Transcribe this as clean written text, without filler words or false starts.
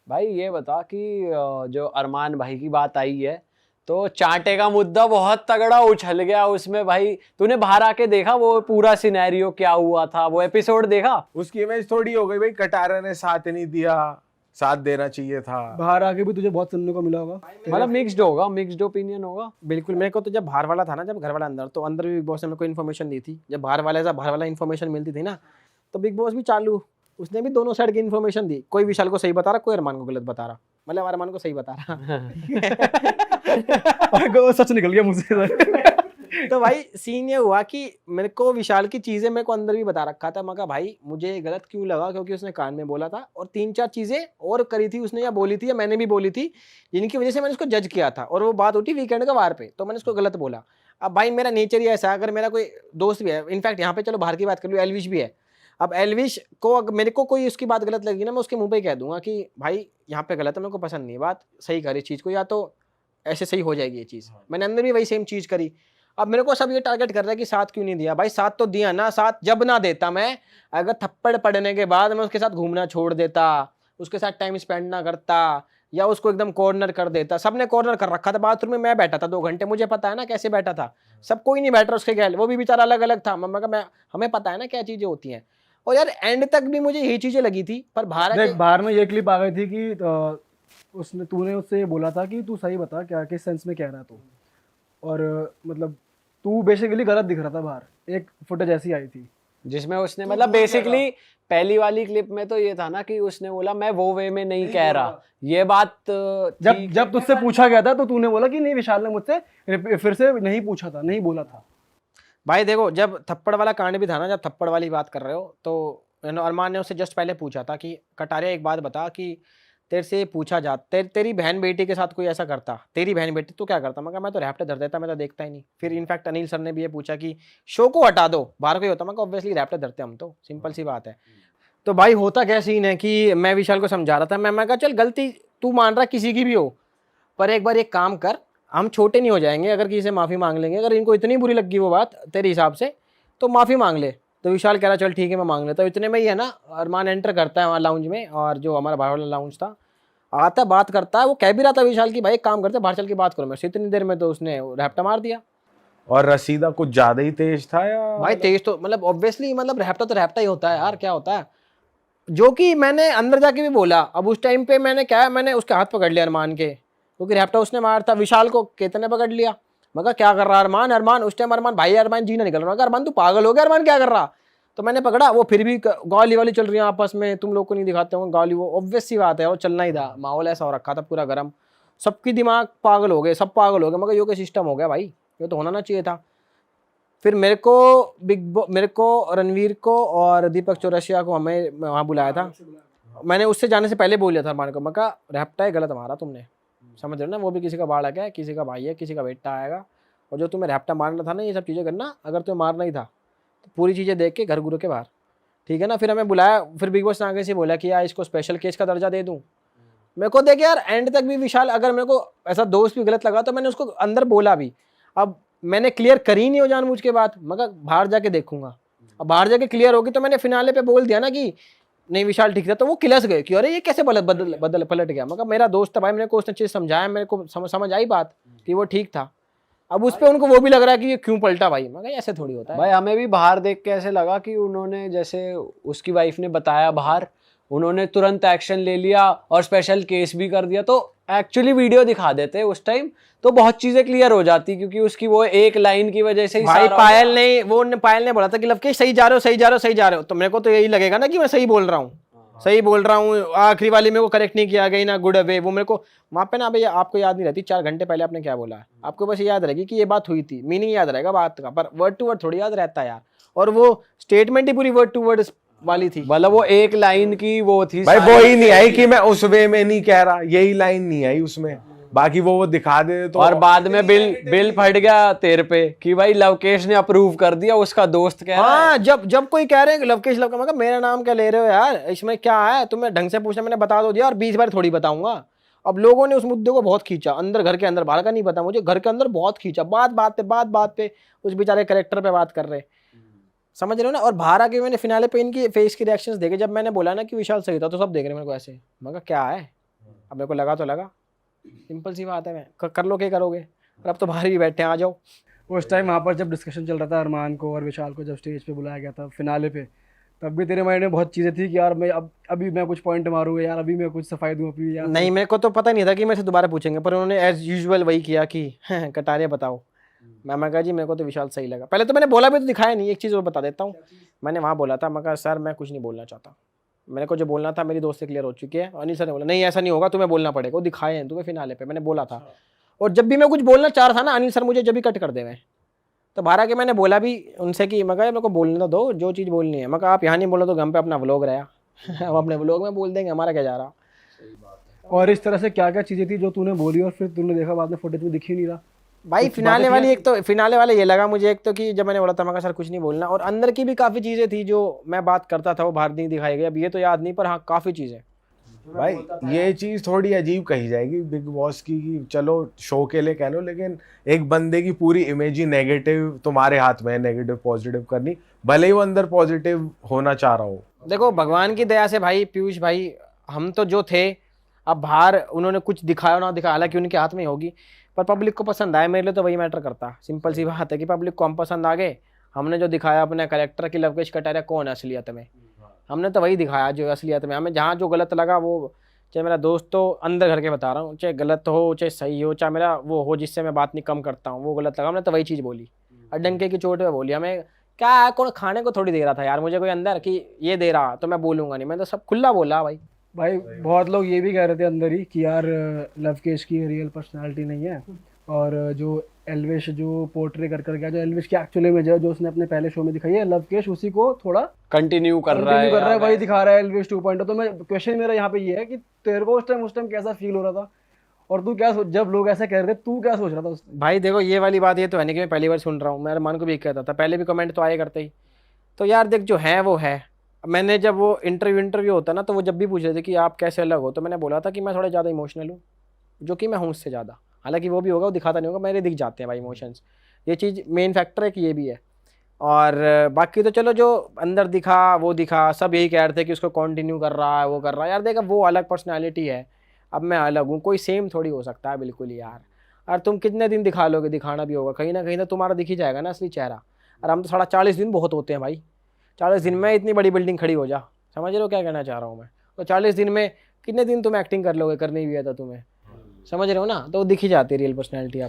भाई ये बता कि जो अरमान भाई की बात आई है, तो चांटे का मुद्दा बहुत तगड़ा उछल गया उसमें भाई। तूने बाहर आके देखा वो पूरा सिनेरियो क्या हुआ था, वो एपिसोड देखा? उसकी इमेज थोड़ी हो गई भाई, कटारा ने साथ नहीं दिया, साथ देना चाहिए था। बाहर आके भी तुझे बहुत सुनने को मिला होगा। मतलब मिक्स्ड होगा, मिक्स्ड ओपिनियन होगा। बिल्कुल। मेरे को तो जब बाहर वाला था ना, जब घर वाला अंदर, तो अंदर भी बिग बॉस ने मेरे को इन्फॉर्मेशन दी थी। जब बाहर वाला इन्फॉर्मेशन मिलती थी ना, तो बिग बॉस भी चालू, उसने भी दोनों साइड की इन्फॉर्मेशन दी। कोई विशाल को सही बता रहा, कोई अरमान को गलत बता रहा, मतलब अरमान को सही बता रहा। वो सच निकल गया मुझसे। तो भाई सीन ये हुआ कि मेरे को विशाल की चीजें मेरे को अंदर भी बता रखा था। मैं कहा भाई मुझे गलत क्यों लगा, क्योंकि उसने कान में बोला था और 3-4 चीजें और करी थी उसने, या बोली थी या मैंने भी बोली थी, जिनकी वजह से मैंने उसको जज किया था। और वो बात उठी वीकेंड का वार पे, तो मैंने उसको गलत बोला। अब भाई मेरा नेचर ही ऐसा है, अगर मेरा कोई दोस्त भी है, इनफैक्ट यहाँ पे चलो बाहर की बात कर लूँ, एलविश भी है। अब एलविश को अगर मेरे को कोई उसकी बात गलत लगी ना, मैं उसके मुंह पे कह दूंगा कि भाई यहाँ पे गलत है, मेरे को पसंद नहीं बात, सही कर इस चीज़ को, या तो ऐसे सही हो जाएगी ये चीज़। मैंने अंदर भी वही सेम चीज़ करी। अब मेरे को सब ये टारगेट कर रहा है कि साथ क्यों नहीं दिया। भाई साथ तो दिया ना, साथ जब ना देता मैं, अगर थप्पड़ पड़ने के बाद मैं उसके साथ घूमना छोड़ देता, उसके साथ टाइम स्पेंड ना करता, या उसको एकदम कॉर्नर कर देता। सबने कॉर्नर कर रखा था, बाथरूम में मैं बैठा था 2 घंटे, मुझे पता है ना कैसे बैठा था। सब कोई नहीं बैठ रहा उसके गैल, वो भी बेचारा अलग अलग था। हमें पता है ना क्या चीजें होती हैं। और यार एंड तक भी मुझे यही चीजें लगी थी, पर बाहर में ये क्लिप आ गई थी कि तूने उससे ये बोला था कि तू सही बता क्या किस सेंस में कह रहा तू, और मतलब तू बेसिकली गलत दिख रहा था बाहर। एक फुटेज ऐसी आई थी जिसमें उसने मतलब बेसिकली पहली वाली क्लिप में तो ये था ना कि उसने बोला मैं वो वे में नहीं कह रहा, ये बात जब तुझसे पूछा गया था तो तूने बोला कि नहीं, विशाल ने मुझसे फिर से नहीं पूछा था, नहीं बोला था। भाई देखो, जब थप्पड़ वाला कांड भी था ना, जब थप्पड़ वाली बात कर रहे हो, तो अरमान ने उससे जस्ट पहले पूछा था कि कटारिया एक बात बता कि तेरे से पूछा जा, तेरी बहन बेटी के साथ कोई ऐसा करता, तेरी बहन बेटी तो क्या करता? मैं तो रैप्टर धर देता, मैं तो देखता ही नहीं। फिर इनफैक्ट अनिल सर ने भी ये पूछा कि शो को हटा दो, बाहर कोई होता, मैं ऑब्वियसली रैप्टर धरते हम तो, सिंपल सी बात है। तो भाई होता क्या सीन है कि मैं विशाल को समझा रहा था, मैं कहा चल गलती तू मान रहा किसी की भी हो, पर एक बार एक काम कर, हम छोटे नहीं हो जाएंगे अगर किसी से माफ़ी मांग लेंगे। अगर इनको इतनी बुरी लगी वो बात तेरे हिसाब से, तो माफ़ी मांग ले। तो विशाल कह रहा चल ठीक है मैं मांग लेता हूँ। इतने में ही है ना, अरमान एंटर करता है वहाँ लाउंज में, और जो हमारा बाहर वाला लाउंज था, आता बात करता है। वो कह भी रहा था विशाल की भाई एक काम करते बाहर चल के बात करो मैं, इतनी देर में तो उसने रैप्टा मार दिया। और रसीदा कुछ ज्यादा ही तेज था या भाई तेज तो मतलब ऑब्वियसली, मतलब रैप्टा तो रैप्टा ही होता है यार, क्या होता है। जो कि मैंने अंदर जाके भी बोला। अब उस टाइम पे मैंने क्या है, मैंने उसके हाथ पकड़ लिया अरमान के, क्योंकि रैप्टा उसने मारा था। विशाल को कितने पकड़ लिया, मगर क्या कर रहा अरमान? अरमान उस टाइम अरमान जीना निकल रहा, अरमान तू पागल हो गया, अरमान क्या कर रहा? तो मैंने पकड़ा, वो फिर भी गाली वाली चल रही है आपस में, तुम लोग को नहीं दिखाते होंगे गाली, वो ऑब्वियस सी बात है, वो चलना ही था। माहौल ऐसा हो रखा था पूरा गर्म, सबकी दिमाग पागल हो गए, सब पागल हो गए। मगर यो के सिस्टम हो गया भाई, ये तो होना ना चाहिए था। फिर मेरे को रणवीर को और दीपक चौरसिया को हमें वहाँ बुलाया था। मैंने उससे जाने से पहले बोल लिया था अरमान को, मैं कहा रैप्टा है गलत मारा तुमने, समझ रहे हो ना, वो भी किसी का बालक है, किसी का भाई है, किसी का बेटा आएगा। और जो तुम्हें रैप्टा मारना था ना, ये सब चीज़ें करना, अगर तुम्हें मारना ही था तो पूरी चीज़ें देख के घर गुरु के बाहर, ठीक है ना। फिर हमें बुलाया, फिर बिग बॉस ने आगे से बोला कि यार इसको स्पेशल केस का दर्जा दे दूँ। मेरे को देख यार एंड तक भी विशाल, अगर मेरे को ऐसा दोस्त भी गलत लगा तो मैंने उसको अंदर बोला भी। अब मैंने क्लियर करी नहीं हो जानबूझ के बात, मगर बाहर जाके देखूंगा। अब बाहर जाके क्लियर होगी तो मैंने फिनाले पे बोल दिया ना कि नहीं विशाल ठीक था, तो वो किलस गए कि अरे ये कैसे बदल पलट गया। मगर मेरा दोस्त था भाई, मेरे को उसने चीज़ समझाया, मेरे को समझ आई बात कि वो ठीक था। अब उस पर उनको वो भी लग रहा है कि ये क्यों पलटा भाई, मगर ऐसे थोड़ी होता है भाई। हमें भी बाहर देख के ऐसे लगा कि उन्होंने, जैसे उसकी वाइफ ने बताया बाहर, उन्होंने तुरंत एक्शन ले लिया और स्पेशल केस भी कर दिया। तो एक्चुअली वीडियो दिखा देते उस टाइम तो बहुत चीजें क्लियर हो जाती, क्योंकि उसकी वो एक लाइन की वजह से ही भाई पायल ने बोला था कि लवकेश सही जा रहे हो, सही जा रहे हो, सही जा रहे हो। तो मेरे को तो यही लगेगा ना कि मैं सही बोल रहा हूँ, सही बोल रहा हूँ। आखिरी वाली मेरे को करेक्ट नहीं किया गई ना, गुड अवे, वो मेरे को वहाँ पे ना भैया आपको याद नहीं रहती 4 घंटे पहले आपने क्या बोला है, आपको बस याद रहेगी कि ये बात हुई थी, मीनिंग याद रहेगा बात का, पर वर्ड टू वर्ड थोड़ी याद रहता है यार। और वो स्टेटमेंट ही पूरी वर्ड टू वर्ड वाली थी, मतलब वो एक लाइन की वो थी भाई वो ही नहीं आई कि मैं उस वे में नहीं कह रहा, यही लाइन नहीं आई उसमें, बाकी वो दिखा दे तो। और बाद में बिल फट गया तेरे पे कि भाई लवकेश ने अप्रूव कर दिया, उसका दोस्त कह रहा है। हाँ, जब कोई कह रहे हैं लवकेश लवकेश, मैं मेरा नाम क्या ले रहे हो यार, इसमें क्या है, तुम्हें ढंग से पूछना, मैंने बता दो दिया और 20 बार थोड़ी बताऊंगा। अब लोगों ने उस मुद्दे को बहुत खींचा अंदर, घर के अंदर, बाहर का नहीं पता मुझे, घर के अंदर बहुत खींचा, बात पे उस बेचारे कैरेक्टर पे बात कर रहे, समझ रहे हो ना। और बाहर आके मैंने फिनाले पे इनकी फेस के रिएक्शंस देखे, जब मैंने बोला ना कि विशाल सही था तो सब देख रहे मेरे को ऐसे, मगर क्या है अब मेरे को लगा तो लगा, सिंपल सी बात है, मैं कर लो क्या करोगे, और अब तो बाहर भी बैठे हैं, आ जाओ। उस टाइम वहाँ पर जब डिस्कशन चल रहा था अरमान को और विशाल को जब स्टेज पे बुलाया गया था फिनाले पे, तब भी तेरे माइंड में बहुत चीज़ें थी कि यार मैं अब अभी मैं कुछ पॉइंट मारूंगा यार, अभी मैं कुछ सफाई दूँ अपनी यार। नहीं, मेरे को तो पता नहीं था कि मेरे से दोबारा पूछेंगे, पर उन्होंने एज यूजुअल वही किया कि कटारिया बताओ। मैं कहा जी मेरे को तो विशाल सही लगा। पहले तो मैंने बोला भी तो दिखाया नहीं, एक चीज़ और बता देता हूँ, मैंने वहाँ बोला था, मैं कहा सर मैं कुछ नहीं बोलना चाहता, मेरे को जो बोलना था मेरी दोस्त से क्लियर हो चुकी है। अनिल सर ने बोला नहीं ऐसा नहीं होगा, तुम्हें बोलना पड़ेगा, वो दिखाए हैं तुम्हें फिनाले पे, मैंने बोला था। और जब भी मैं कुछ बोलना चाह रहा था ना, अनिल सर मुझे जब भी कट कर दे मैं तो बाहर आके मैंने बोला भी उनसे कि मैं कहा मेरे को बोलने दो जो चीज़ बोलनी है। मैं कहा आप यहाँ नहीं बोलो तो घर पे अपना व्लॉग रहा हम अपने व्लॉग में बोल देंगे, हमारा क्या जा रहा। और इस तरह से क्या क्या चीज़ें थी जो तूने बोली और फिर तूने देखा बाद में फुटेज में दिख ही नहीं रहा? भाई फिनाले वाली, एक तो फिनाले वाले ये लगा मुझे, एक तो कि जब मैंने बोला था मैं कहा सर कुछ नहीं बोलना, और अंदर की भी काफ़ी चीज़ें थी जो मैं बात करता था वो बाहर नहीं दिखाई गई। अब ये तो याद नहीं, पर हाँ काफ़ी चीज़ें। भाई ये चीज थोड़ी अजीब कही जाएगी बिग बॉस की कि चलो शो के लिए कह लो, लेकिन एक बंदे की पूरी इमेज ही नेगेटिव तुम्हारे हाथ में है, नेगेटिव पॉजिटिव करनी, भले ही वो अंदर पॉजिटिव होना चाह रहा हो। देखो भगवान की दया से भाई पीयूष भाई, हम तो जो थे, अब बाहर उन्होंने कुछ दिखाया ना दिखाया, हालांकि उनके हाथ में ही होगी, पर पब्लिक को पसंद आए, मेरे लिए तो वही मैटर करता। सिंपल सी बात है कि पब्लिक को हम पसंद आ गए, हमने जो दिखाया अपने करेक्टर की लवकेश कटारिया कौन है असलियत में, हमने तो वही दिखाया जो असलियत में। हमें जहाँ जो गलत लगा वो, चाहे मेरा दोस्त तो अंदर घर के बता रहा हूँ, चाहे गलत हो चाहे सही हो, चाहे मेरा वो हो जिससे मैं बात नहीं कम करता हूँ, वो गलत लगा, हमने तो वही चीज़ बोली और डंके की चोट पे बोली। हमें क्या है, कौन खाने को थोड़ी दे रहा था यार मुझे कोई अंदर कि ये दे रहा तो मैं बोलूँगा नहीं, मैं तो सब खुला बोला भाई। भाई बहुत लोग ये भी कह रहे थे अंदर ही कि यार लवकेश की रियल पर्सनालिटी नहीं है, और जो एल्विश जो पोर्ट्रे कर गया, जो एल्विश की एक्चुअली में जो उसने अपने पहले शो में दिखाई है, लवकेश उसी को थोड़ा कंटिन्यू कर रहा है, वही दिखा रहा है एल्विश 2.0। तो मैं क्वेश्चन मेरा यहाँ पे ये है कि तेरे को उस टाइम कैसा फील हो रहा था, और तू क्या जब लोग ऐसा कह रहे थे तू क्या सोच रहा था उस time? भाई देखो ये वाली बात ये तो है नहीं कि मैं पहली बार सुन रहा हूँ, मैं अरमान को भी कहता था, पहले भी कमेंट तो आए करते ही। तो यार देख जो है वो है। मैंने जब वो इंटरव्यू होता ना, तो वो जब भी पूछ रहे थे कि आप कैसे अलग हो, तो मैंने बोला था कि मैं थोड़ा ज़्यादा इमोशनल हूँ, जो कि मैं हूँ उससे ज़्यादा, हालांकि वो भी होगा, वो दिखाता नहीं होगा, मेरे दिख जाते हैं भाई इमोशंस, ये चीज़ मेन फैक्टर है कि ये भी है। और बाकी तो चलो जो अंदर दिखा वो दिखा, सब यही कह रहे थे कि उसको कंटिन्यू कर रहा है वो कर रहा है। यार देखा वो अलग पर्सनैलिटी है, अब मैं अलग हूँ, कोई सेम थोड़ी हो सकता है बिल्कुल ही यार। और तुम कितने दिन दिखा लोगे, दिखाना भी होगा कहीं ना कहीं तो तुम्हारा दिख ही जाएगा ना असली चेहरा। और हम तो 40 दिन बहुत होते हैं भाई, 40 दिन में इतनी बड़ी बिल्डिंग खड़ी हो जा, समझ रहे हो क्या कहना चाह रहा हूँ मैं। तो 40 दिन में कितने दिन तुम एक्टिंग कर लोगे, करनी भी है तो तुम्हें, समझ रहे हो ना, तो दिख ही जाती है रियल पर्सनैलिटी।